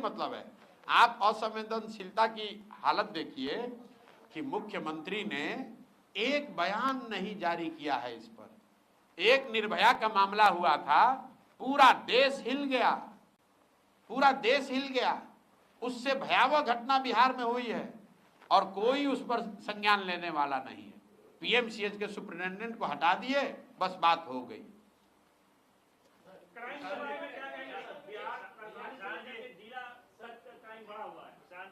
मतलब है। आप असंवेदनशीलता की हालत देखिए कि मुख्यमंत्री ने एक बयान नहीं जारी किया है इस पर। एक निर्भया का मामला हुआ था, पूरा देश हिल गया, पूरा देश हिल गया। उससे भयावह घटना बिहार में हुई है और कोई उस पर संज्ञान लेने वाला नहीं है। पीएमसीएच के सुपरिटेंडेंट को हटा दिए, बस बात हो गई।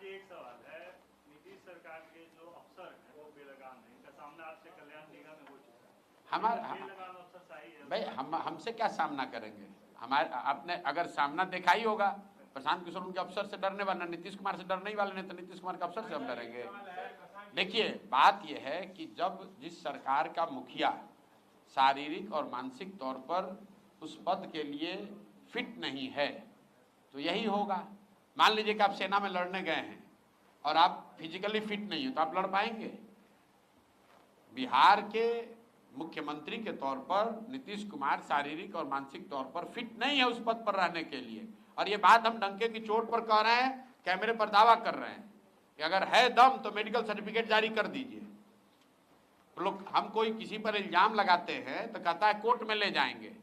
एक सवाल है, नीतीश सरकार के जो अफसर हैं वो बेलगाम है, इनका सामना आपसे कल्याण निगम में हो चुका है। हमारा बेलगाम अफसर सही है भाई, हमसे क्या सामना करेंगे? हमारे आपने अगर सामना देखा ही होगा, प्रशांत किशोर उनके अफसर से डरने वाला, नीतीश कुमार से डरने वाले नहीं, तो नीतीश कुमार के अफसर से हम डरेंगे? देखिए, बात यह है कि जब जिस सरकार का मुखिया शारीरिक और मानसिक तौर पर उस पद के लिए फिट नहीं है तो यही होगा। मान लीजिए कि आप सेना में लड़ने गए हैं और आप फिजिकली फिट नहीं हो, तो आप लड़ पाएंगे? बिहार के मुख्यमंत्री के तौर पर नीतीश कुमार शारीरिक और मानसिक तौर पर फिट नहीं है उस पद पर रहने के लिए। और ये बात हम डंके की चोट पर कह रहे हैं, कैमरे पर दावा कर रहे हैं कि अगर है दम तो मेडिकल सर्टिफिकेट जारी कर दीजिए। तो लोग, हम कोई किसी पर इल्जाम लगाते हैं तो कहता है कोर्ट में ले जाएंगे।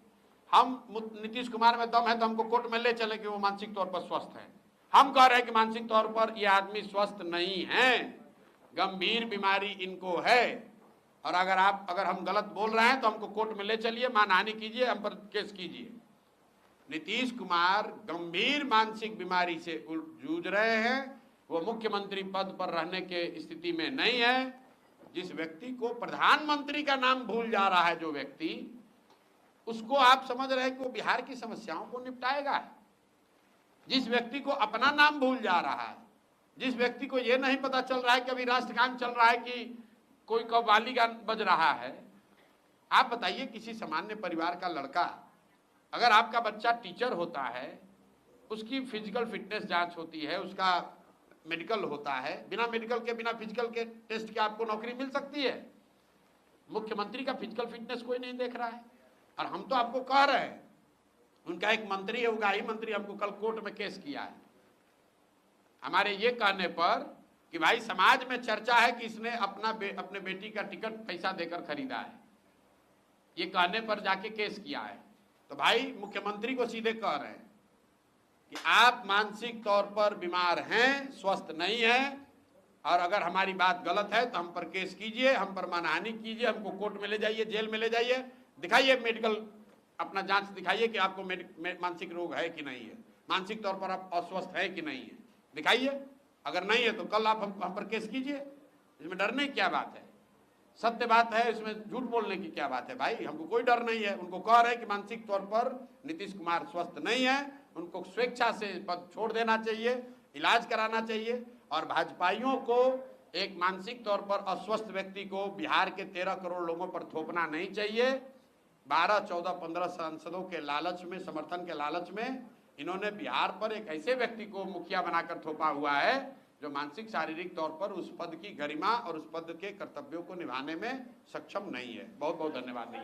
हम नीतीश कुमार में दम है तो हमको कोर्ट में ले चले कि वो मानसिक तौर पर स्वस्थ है। हम कह रहे हैं कि मानसिक तौर पर ये आदमी स्वस्थ नहीं है, गंभीर बीमारी इनको है। और अगर हम गलत बोल रहे हैं तो हमको कोर्ट में ले चलिए, मानहानि कीजिए, हम पर केस कीजिए। नीतीश कुमार गंभीर मानसिक बीमारी से जूझ रहे हैं, वो मुख्यमंत्री पद पर रहने के स्थिति में नहीं है। जिस व्यक्ति को प्रधानमंत्री का नाम भूल जा रहा है, जो व्यक्ति, उसको आप समझ रहे हैं कि वो बिहार की समस्याओं को निपटाएगा? जिस व्यक्ति को अपना नाम भूल जा रहा है, जिस व्यक्ति को ये नहीं पता चल रहा है कि अभी राष्ट्रगान चल रहा है कि कोई कव्वाली गान बज रहा है। आप बताइए, किसी सामान्य परिवार का लड़का, अगर आपका बच्चा टीचर होता है, उसकी फिजिकल फिटनेस जांच होती है, उसका मेडिकल होता है, बिना मेडिकल के, बिना फिजिकल के टेस्ट के आपको नौकरी मिल सकती है। मुख्यमंत्री का फिजिकल फिटनेस कोई नहीं देख रहा है। और हम तो आपको कह रहे हैं, उनका एक मंत्री है, उगाही मंत्री, हमको कल कोर्ट में केस किया है हमारे ये कहने पर कि भाई समाज में चर्चा है कि इसने अपने बेटी का टिकट पैसा देकर खरीदा है। ये कहने पर जाके केस किया है। तो भाई, मुख्यमंत्री को सीधे कह रहे हैं कि आप मानसिक तौर पर बीमार हैं, स्वस्थ नहीं हैं, और अगर हमारी बात गलत है तो हम पर केस कीजिए, हम पर मानहानि कीजिए, हमको कोर्ट में ले जाइए, जेल में ले जाइए, दिखाइए मेडिकल, अपना जांच दिखाइए कि आपको मानसिक रोग है कि नहीं है, मानसिक तौर पर आप अस्वस्थ है कि नहीं है, दिखाइए। अगर नहीं है तो कल आप हम पर केस कीजिए। इसमें डरने की क्या बात है? सत्य बात है, इसमें झूठ बोलने की क्या बात है? भाई, हमको कोई डर नहीं है। उनको कह रहे हैं कि मानसिक तौर पर नीतीश कुमार स्वस्थ नहीं है, उनको स्वेच्छा से पद छोड़ देना चाहिए, इलाज कराना चाहिए। और भाजपाइयों को एक मानसिक तौर पर अस्वस्थ व्यक्ति को बिहार के 13 करोड़ लोगों पर थोपना नहीं चाहिए। 12, 14, 15 सांसदों के लालच में, समर्थन के लालच में इन्होंने बिहार पर एक ऐसे व्यक्ति को मुखिया बनाकर थोपा हुआ है जो मानसिक शारीरिक तौर पर उस पद की गरिमा और उस पद के कर्तव्यों को निभाने में सक्षम नहीं है। बहुत बहुत धन्यवाद।